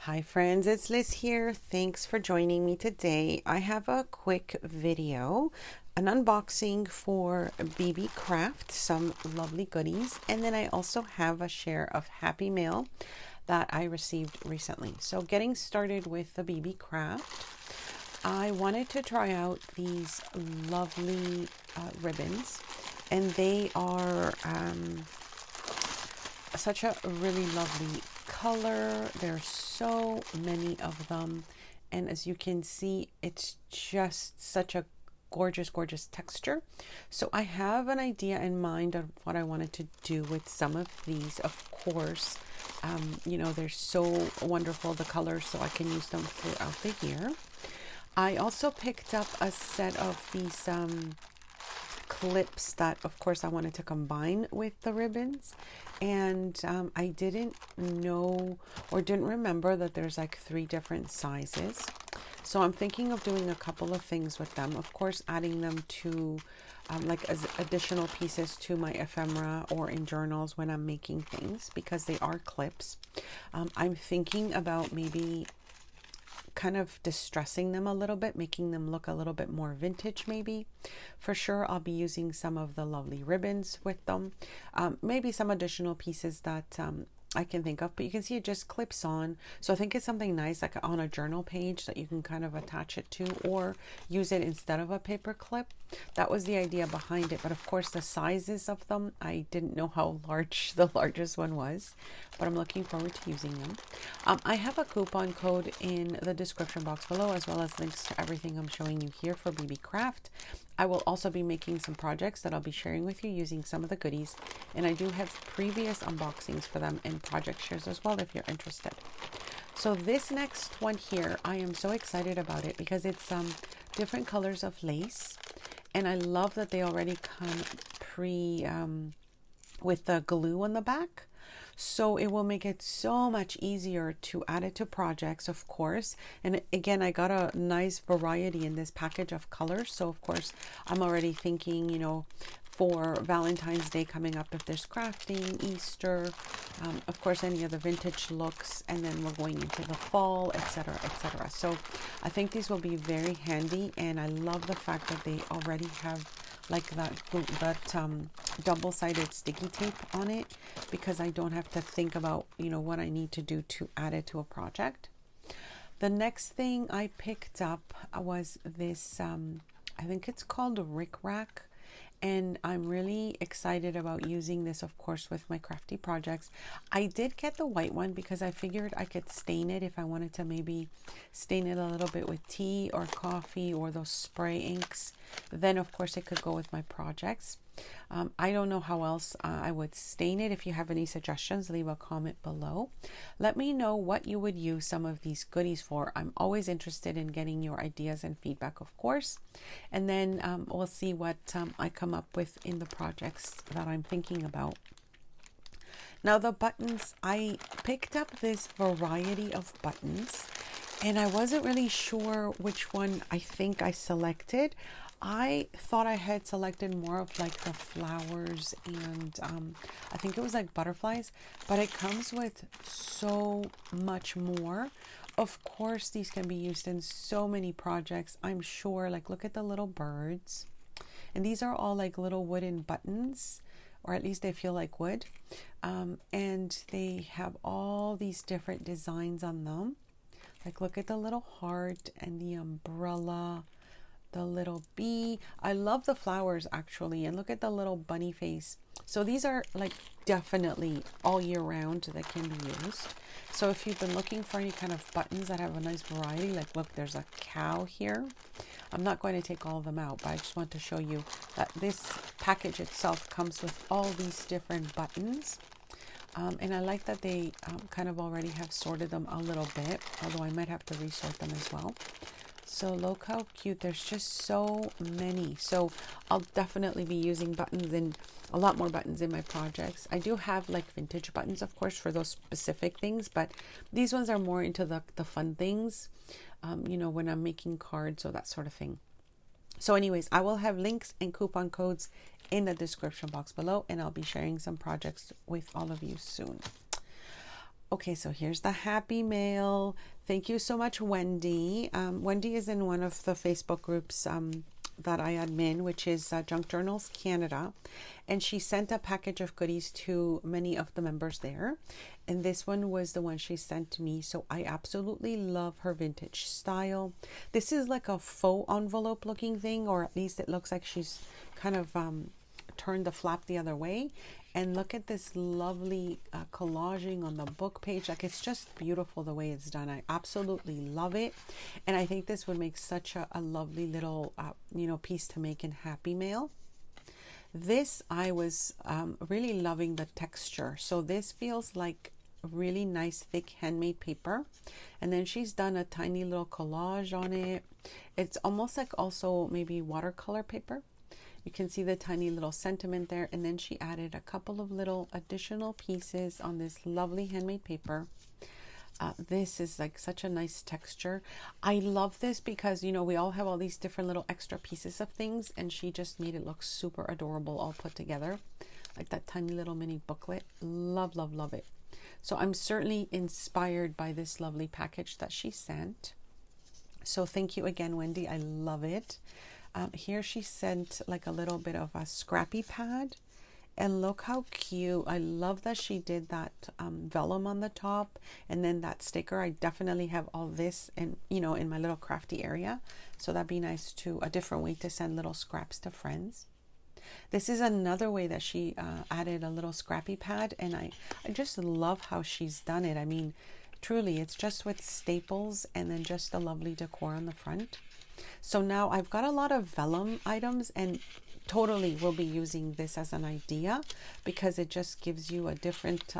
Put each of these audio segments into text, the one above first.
Hi friends, it's Liz here. Thanks for joining me today. I have a quick video, an unboxing for Beebeecrarft, some lovely goodies, and then I also have a share of Happy Mail that I received recently. So getting started with the Beebeecrarft, I wanted to try out these lovely ribbons, and they are such a really lovely color. There's so many of them, and as you can see, it's just such a gorgeous texture. So I have an idea in mind of what I wanted to do with some of these. Of course, they're so wonderful, the colors, so I can use them throughout the year. I also picked up a set of these clips that of course I wanted to combine with the ribbons, and I didn't know or didn't remember that there's like 3 different sizes. So I'm thinking of doing a couple of things with them. Of course, adding them to like as additional pieces to my ephemera or in journals when I'm making things, because they are clips. I'm thinking about maybe kind of distressing them a little bit, making them look a little bit more vintage maybe. For sure, I'll be using some of the lovely ribbons with them. Maybe some additional pieces that I can think of, but you can see it just clips on. So I think it's something nice like on a journal page that you can kind of attach it to or use it instead of a paper clip. That was the idea behind it. But of course, the sizes of them, I didn't know how large the largest one was, but I'm looking forward to using them. I have a coupon code in the description box below, as well as links to everything I'm showing you here for Beebeecrarft. I will also be making some projects that I'll be sharing with you using some of the goodies, and I do have previous unboxings for them and project shares as well if you're interested. So this next one here, I am so excited about it because it's different colors of lace, and I love that they already come with the glue on the back. So it will make it so much easier to add it to projects, of course. And again, I got a nice variety in this package of colors. So of course, I'm already thinking, for Valentine's Day coming up, if there's crafting, Easter, of course, any of the vintage looks, and then we're going into the fall, etc., etc. So I think these will be very handy, and I love the fact that they already have like that double-sided sticky tape on it, because I don't have to think about what I need to do to add it to a project. The next thing I picked up was this I think it's called a Rick Rack, and I'm really excited about using this, of course, with my crafty projects. I did get the white one because I figured I could stain it if I wanted to maybe stain it a little bit with tea or coffee or those spray inks. Then, of course, it could go with my projects. I don't know how else I would stain it. If you have any suggestions, leave a comment below. Let me know what you would use some of these goodies for. I'm always interested in getting your ideas and feedback, of course. And then we'll see what I come up with in the projects that I'm thinking about. Now the buttons, I picked up this variety of buttons, and I wasn't really sure which one I think I selected. I thought I had selected more of like the flowers and I think it was like butterflies, but it comes with so much more. Of course, these can be used in so many projects, I'm sure. Like, look at the little birds. And these are all like little wooden buttons, or at least they feel like wood. And they have all these different designs on them. Like, look at the little heart and the umbrella, the little bee. I love the flowers actually, and look at the little bunny face. So these are like definitely all year round that can be used. So if you've been looking for any kind of buttons that have a nice variety, like look, there's a cow here. I'm not going to take all of them out, but I just want to show you that this package itself comes with all these different buttons. And I like that they kind of already have sorted them a little bit, although I might have to resort them as well. So look how cute. There's just so many. So I'll definitely be using buttons, and a lot more buttons in my projects. I do have like vintage buttons, of course, for those specific things, but these ones are more into the fun things, when I'm making cards or that sort of thing. So anyways, I will have links and coupon codes in the description box below, and I'll be sharing some projects with all of you soon. Okay, so here's the happy mail. Thank you so much, Wendy. Wendy is in one of the Facebook groups that I admin, which is Junk Journals Canada. And she sent a package of goodies to many of the members there. And this one was the one she sent to me. So I absolutely love her vintage style. This is like a faux envelope looking thing, or at least it looks like she's kind of turned the flap the other way. And look at this lovely collaging on the book page. Like, it's just beautiful the way it's done. I absolutely love it. And I think this would make such a lovely little, piece to make in Happy Mail. This, I was really loving the texture. So this feels like really nice, thick handmade paper. And then she's done a tiny little collage on it. It's almost like also maybe watercolor paper. You can see the tiny little sentiment there. And then she added a couple of little additional pieces on this lovely handmade paper. This is like such a nice texture. I love this because, we all have all these different little extra pieces of things. And she just made it look super adorable all put together. Like that tiny little mini booklet. Love, love, love it. So I'm certainly inspired by this lovely package that she sent. So thank you again, Wendy. I love it. Here she sent like a little bit of a scrappy pad, and look how cute. I love that she did that vellum on the top, and then that sticker. I definitely have all this in my little crafty area, so that'd be nice too. A different way to send little scraps to friends. This is another way that she added a little scrappy pad, and I just love how she's done it. I mean, truly, it's just with staples and then just a lovely decor on the front. So now I've got a lot of vellum items, and totally will be using this as an idea because it just gives you a different,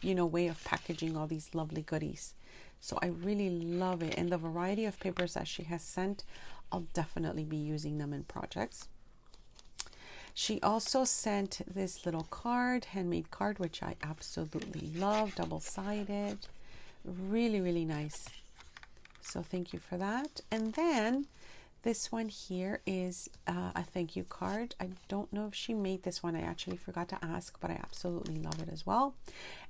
way of packaging all these lovely goodies. So I really love it. And the variety of papers that she has sent, I'll definitely be using them in projects. She also sent this little card, handmade card, which I absolutely love, double-sided. Really, really nice. So thank you for that. And then this one here is a thank you card. I don't know if she made this one. I actually forgot to ask, but I absolutely love it as well.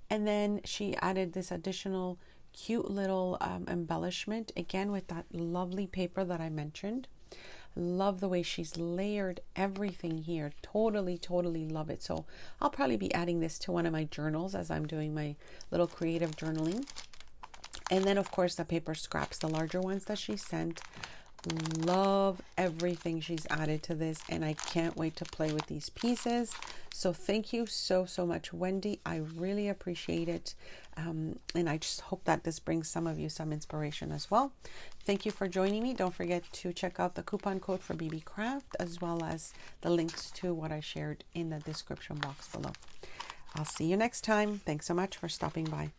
And then she added this additional cute little embellishment, again with that lovely paper that I mentioned. Love the way she's layered everything here. Totally, totally love it. So I'll probably be adding this to one of my journals as I'm doing my little creative journaling. And then, of course, the paper scraps, the larger ones that she sent. Love everything she's added to this, and I can't wait to play with these pieces. So thank you so much, Wendy. I really appreciate it, and I just hope that this brings some of you some inspiration as well. Thank you for joining me. Don't forget to check out the coupon code for Beebeecrarft, as well as the links to what I shared in the description box below. I'll see you next time. Thanks so much for stopping by.